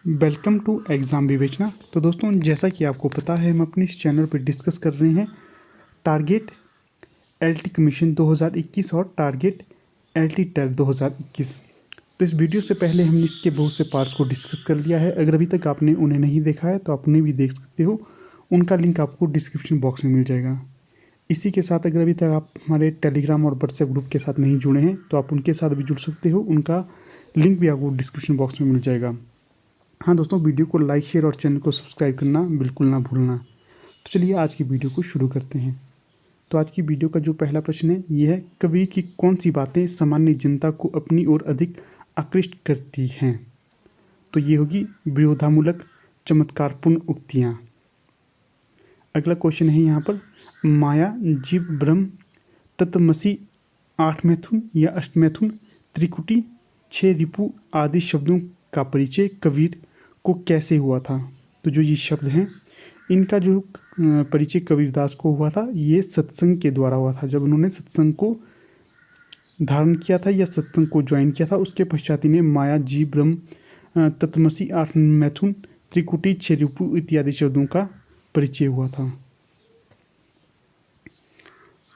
Welcome to exam विवेचना। तो दोस्तों, जैसा कि आपको पता है, हम अपने इस चैनल पर डिस्कस कर रहे हैं टारगेट एलटी कमीशन 2021 और टारगेट एलटी टेट 2021। तो इस वीडियो से पहले हमने इसके बहुत से पार्ट्स को डिस्कस कर लिया है। अगर अभी तक आपने उन्हें नहीं देखा है तो आप उन्हें भी देख सकते हो, उनका लिंक आपको डिस्क्रिप्शन बॉक्स में मिल जाएगा। इसी के साथ अगर अभी तक आप हमारे टेलीग्राम और व्हाट्सएप ग्रुप के साथ नहीं जुड़े हैं तो आप उनके साथ भी जुड़ सकते हो, उनका लिंक भी आपको डिस्क्रिप्शन बॉक्स में मिल जाएगा। हाँ दोस्तों, वीडियो को लाइक, शेयर और चैनल को सब्सक्राइब करना बिल्कुल ना भूलना। तो चलिए आज की वीडियो को शुरू करते हैं। तो आज की वीडियो का जो पहला प्रश्न है ये है, कवि की कौन सी बातें सामान्य जनता को अपनी ओर अधिक आकृष्ट करती हैं? तो ये होगी विरोधामूलक चमत्कारपूर्ण उक्तियाँ। अगला क्वेश्चन है यहाँ पर, माया, जीव, ब्रह्म, तत्वमसी, आठ मैथुन या अष्टमैथुन, त्रिकुटी, छह रिपु आदि शब्दों का परिचय कबीर को कैसे हुआ था? तो जो ये शब्द हैं इनका जो परिचय कबीरदास को हुआ था, ये सत्संग के द्वारा हुआ था। जब उन्होंने सत्संग को धारण किया था या सत्संग को ज्वाइन किया था, उसके पश्चात इन्हें माया, जीव, ब्रह्म, तत्वमसी, आठ मैथुन, त्रिकुटी, छह रिपु इत्यादि शब्दों का परिचय हुआ था।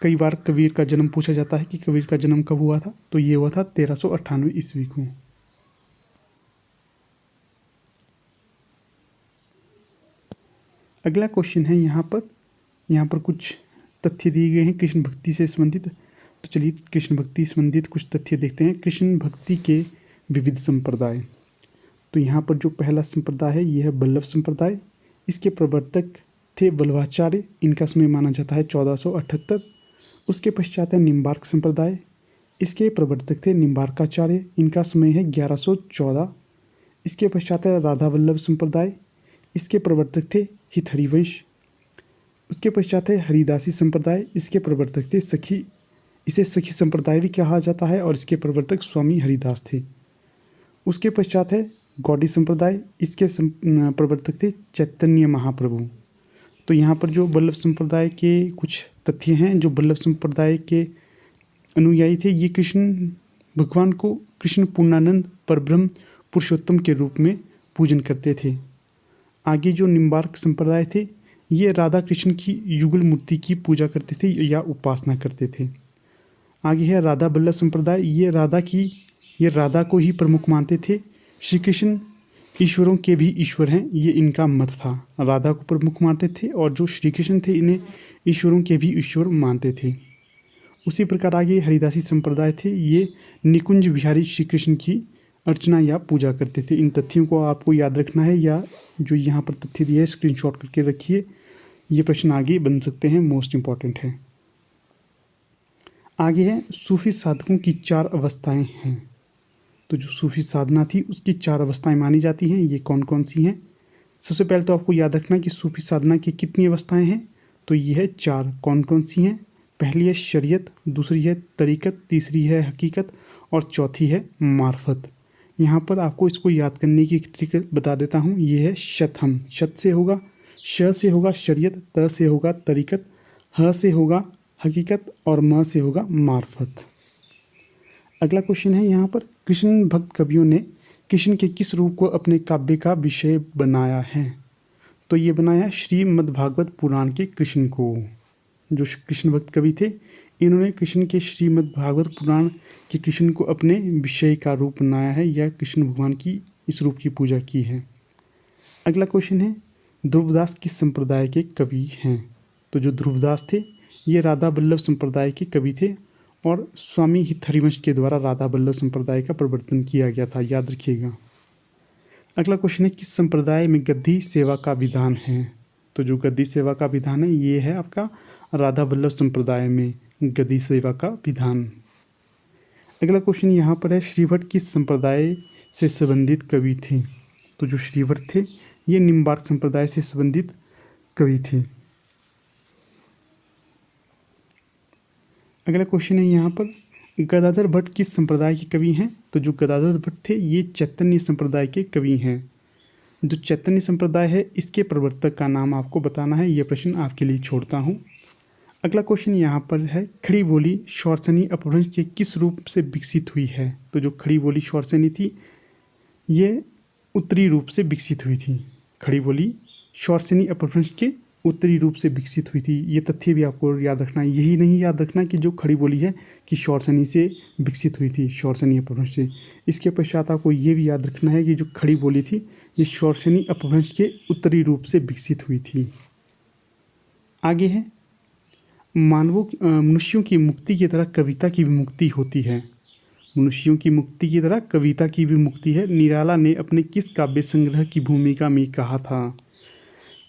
कई बार कबीर का जन्म पूछा जाता है कि कबीर का जन्म कब हुआ था? तो ये हुआ था 1398 ईस्वी को। अगला क्वेश्चन है यहाँ पर कुछ तथ्य दिए गए हैं कृष्ण भक्ति से संबंधित। तो चलिए कृष्ण भक्ति संबंधित कुछ तथ्य देखते हैं। कृष्ण भक्ति के विविध संप्रदाय। तो यहाँ पर जो पहला संप्रदाय है यह है वल्लभ संप्रदाय। इसके प्रवर्तक थे वल्लभाचार्य। इनका समय माना जाता है 1478। उसके पश्चात है निम्बार्क संप्रदाय। इसके प्रवर्तक थे निम्बार्काचार्य। इनका समय है 1114। इसके पश्चात है राधा वल्लभ संप्रदाय। इसके प्रवर्तक थे हितहरिवंश। उसके पश्चात है हरिदासी संप्रदाय। इसके प्रवर्तक थे इसे सखी संप्रदाय भी कहा जाता है और इसके प्रवर्तक स्वामी हरिदास थे। उसके पश्चात है गौड़ी संप्रदाय। इसके प्रवर्तक थे चैतन्य महाप्रभु। तो यहाँ पर जो वल्लभ संप्रदाय के कुछ तथ्य हैं, जो वल्लभ संप्रदाय के अनुयायी थे, ये कृष्ण भगवान को कृष्ण पूर्णानंद परब्रह्म पुरुषोत्तम के रूप में पूजन करते थे। आगे जो निम्बार्क संप्रदाय थे, ये राधा कृष्ण की युगल मूर्ति की पूजा करते थे या उपासना करते थे। आगे है राधा वल्लभ संप्रदाय। ये राधा को ही प्रमुख मानते थे। श्री कृष्ण ईश्वरों के भी ईश्वर हैं, ये इनका मत था। राधा को प्रमुख मानते थे और जो श्री कृष्ण थे इन्हें ईश्वरों के भी ईश्वर मानते थे। उसी प्रकार आगे हरिदासी संप्रदाय थे। ये निकुंज विहारी श्री कृष्ण की अर्चना या पूजा करते थे। इन तथ्यों को आपको याद रखना है, या जो यहाँ पर तथ्य दिए है स्क्रीनशॉट करके रखिए। ये प्रश्न आगे बन सकते हैं, मोस्ट इम्पॉर्टेंट है। आगे है सूफी साधकों की 4 अवस्थाएं हैं। तो जो सूफी साधना थी उसकी 4 अवस्थाएं मानी जाती हैं। ये कौन कौन सी हैं? सबसे पहले तो आपको याद रखना कि सूफी साधना की कितनी अवस्थाएं हैं। तो ये है 4। कौन कौन सी हैं? पहली है शरीयत, दूसरी है तरीकत, तीसरी है हकीकत और चौथी है मार्फत। यहाँ पर आपको इसको याद करने की ट्रिक बता देता हूँ। ये है शतहम। शत से होगा, श से होगा शरीयत, त से होगा तरीकत, ह से होगा हकीकत और म से होगा मार्फत। अगला क्वेश्चन है यहाँ पर, कृष्ण भक्त कवियों ने कृष्ण के किस रूप को अपने काव्य का विषय बनाया है? तो ये बनाया श्रीमद्भागवत पुराण के कृष्ण को। जो कृष्ण भक्त कवि थे, इन्होंने कृष्ण के श्रीमद्भागवत पुराण के कृष्ण को अपने विषय का रूप बनाया है या कृष्ण भगवान की इस रूप की पूजा की है। अगला क्वेश्चन है, ध्रुवदास किस संप्रदाय के कवि हैं? तो जो ध्रुवदास थे ये राधा वल्लभ संप्रदाय के कवि थे और स्वामी हितहरिवंश के द्वारा राधा वल्लभ संप्रदाय का प्रवर्तन किया गया था, याद रखिएगा। अगला क्वेश्चन है, किस संप्रदाय में गद्दी सेवा का विधान है? तो जो गद्दी सेवा का विधान है ये है आपका राधा वल्लभ संप्रदाय में गद्दी सेवा का विधान। अगला क्वेश्चन यहाँ पर है, श्रीभट्ट किस संप्रदाय से संबंधित कवि थे? तो जो श्रीभट्ट थे ये निम्बार्क संप्रदाय से संबंधित कवि थे। अगला क्वेश्चन है यहाँ पर, गदाधर भट्ट किस संप्रदाय के कवि हैं? तो जो गदाधर भट्ट थे ये चैतन्य संप्रदाय के कवि हैं। जो चैतन्य संप्रदाय है इसके प्रवर्तक का नाम आपको बताना है। यह प्रश्न आपके लिए छोड़ता हूँ। अगला क्वेश्चन यहाँ पर है, खड़ी बोली शौरसेनी अपभ्रंश के किस रूप से विकसित हुई है? तो जो खड़ी बोली शौरसेनी थी ये उत्तरी रूप से विकसित हुई थी। खड़ी बोली शौरसेनी अपभ्रंश के उत्तरी रूप से विकसित हुई थी। ये तथ्य भी आपको याद रखना है। यही नहीं याद रखना कि जो खड़ी बोली है कि शौरसेनी से विकसित हुई थी, शौरसेनी अपभ्रंश से। इसके पश्चात आपको ये भी याद रखना है कि जो खड़ी बोली थी ये शौरसेनी अपभ्रंश के उत्तरी रूप से विकसित हुई थी। आगे है मनुष्यों की मुक्ति की तरह कविता की भी मुक्ति होती है। मनुष्यों की मुक्ति की तरह कविता की भी मुक्ति है, निराला ने अपने किस काव्य संग्रह की भूमिका में कहा था।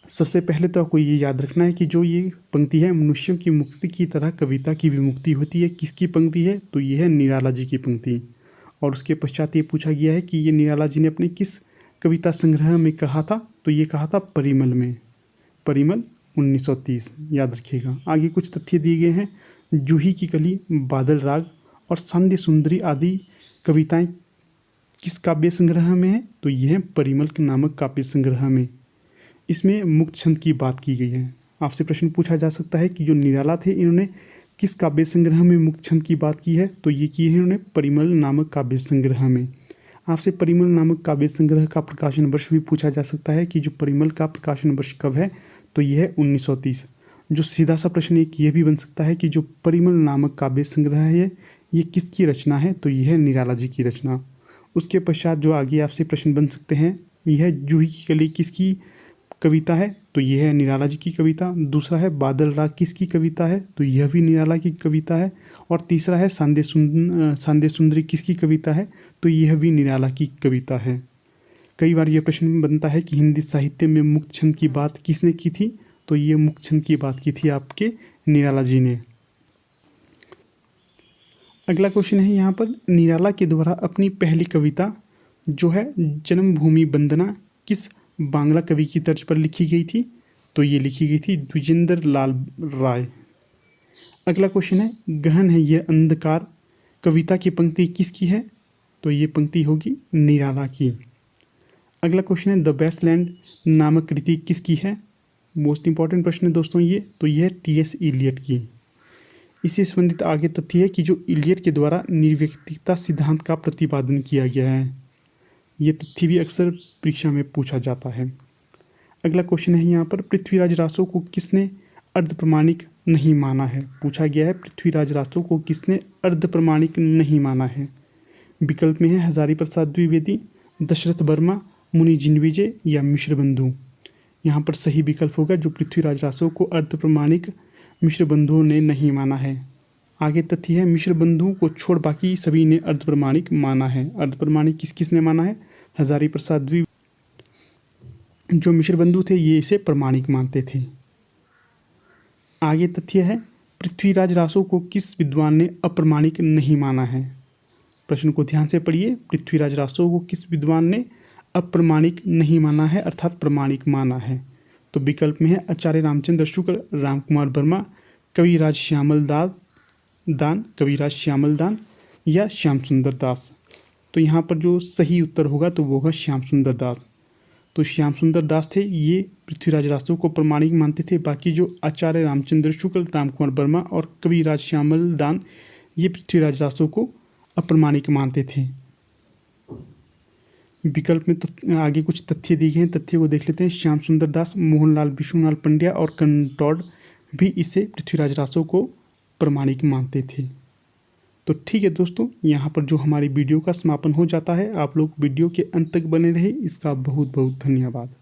सबसे पहले तो आपको ये याद रखना है कि जो ये पंक्ति है, मनुष्यों की मुक्ति की तरह कविता की भी मुक्ति होती है, किसकी पंक्ति है, तो ये है निराला जी की पंक्ति। और उसके पश्चात ये पूछा गया है कि ये निराला जी ने अपने किस कविता संग्रह में कहा था, तो ये कहा था परिमल में, परिमल 1930, याद रखिएगा। आगे कुछ तथ्य दिए गए हैं। जूही की कली, बादल राग और सांध्य सुंदरी आदि कविताएं किस काव्य संग्रह में है, तो ये है परिमल नामक काव्य संग्रह में। इसमें मुक्त छंद की बात की गई है। आपसे प्रश्न पूछा जा सकता है कि जो निराला थे इन्होंने किस काव्य संग्रह में मुक्त छंद की बात की है, तो ये की है इन्होंने परिमल नामक काव्य संग्रह में। आपसे परिमल नामक काव्य संग्रह का प्रकाशन वर्ष भी पूछा जा सकता है कि जो परिमल का प्रकाशन वर्ष कब है, तो यह है 1930। जो सीधा सा प्रश्न एक ये भी बन सकता है कि जो परिमल नामक काव्य संग्रह है ये किसकी रचना है, तो यह है निराला जी की रचना। उसके पश्चात जो आगे आपसे प्रश्न बन सकते हैं, यह जूही की कली किसकी कविता है, तो यह है निराला जी की कविता। दूसरा है बादल राग किसकी कविता है, तो यह भी निराला की कविता है। और तीसरा है सांध्य सुंदरी किसकी कविता है, तो यह भी निराला की कविता है। कई बार यह प्रश्न बनता है कि हिंदी साहित्य में मुक्त छंद की बात किसने की थी, तो ये मुक्त छंद की बात की थी आपके निराला जी ने। अगला क्वेश्चन है यहाँ पर, निराला के द्वारा अपनी पहली कविता जो है जन्मभूमि वंदना किस बांग्ला कवि की तर्ज पर लिखी गई थी, तो ये लिखी गई थी द्विजेंद्र लाल राय। अगला क्वेश्चन है, गहन है यह अंधकार कविता की पंक्ति किसकी है, तो ये पंक्ति होगी निराला की। अगला क्वेश्चन है, द वेस्टलैंड नामक कृति किसकी है। मोस्ट इंपॉर्टेंट प्रश्न है दोस्तों ये, तो ये है टी.एस. इलियट की। इससे संबंधित आगे तथ्य है कि जो इलियट के द्वारा निर्व्यक्तिकता सिद्धांत का प्रतिपादन किया गया है। ये तथ्य भी अक्सर परीक्षा में पूछा जाता है। अगला क्वेश्चन है यहाँ पर, पृथ्वीराज रासो को किसने अर्ध प्रमाणिक नहीं माना है। पूछा गया है पृथ्वीराज रासो को किसने अर्ध प्रमाणिक नहीं माना है। विकल्प में है हजारी प्रसाद द्विवेदी, दशरथ वर्मा, मुनि जिनविजय या मिश्र बंधु। यहाँ पर सही विकल्प होगा जो पृथ्वीराज रासो को अर्ध प्रमाणिक मिश्र बंधुओं ने नहीं माना है। आगे तथ्य है मिश्र बंधुओं को छोड़ बाकी सभी ने अर्ध प्रमाणिक माना है। अर्ध प्रमाणिक किस किस ने माना है, हजारी प्रसाद द्विवेदी, जो मिश्र बंधु थे ये इसे प्रमाणिक मानते थे। आगे तथ्य है पृथ्वीराज रासो को किस विद्वान ने अप्रमाणिक नहीं माना है। प्रश्न को ध्यान से पढ़िए, पृथ्वीराज रासो को किस विद्वान ने अप्रमाणिक नहीं माना है अर्थात प्रमाणिक माना है, तो विकल्प में है आचार्य रामचंद्र शुक्ल, रामकुमार वर्मा, कविराज श्यामल दान या श्याम सुंदर दास। तो यहाँ पर जो सही उत्तर होगा तो वो होगा श्याम सुंदर दास। तो श्याम सुंदर दास थे ये पृथ्वीराज रासो को प्रमाणिक मानते थे। बाकी जो आचार्य रामचंद्र शुक्ल, रामकुमार वर्मा और कविराज श्यामल दान ये पृथ्वीराज रासो को अप्रमाणिक मानते थे। विकल्प में तो आगे कुछ तथ्य दिए गए हैं, तथ्य को देख लेते हैं। श्याम सुंदर दास, मोहनलाल विष्णुलाल पंड्या और कंटौड भी इसे पृथ्वीराज रासो को प्रमाणिक मानते थे। तो ठीक है दोस्तों, यहाँ पर जो हमारी वीडियो का समापन हो जाता है। आप लोग वीडियो के अंत तक बने रहे, इसका बहुत बहुत धन्यवाद।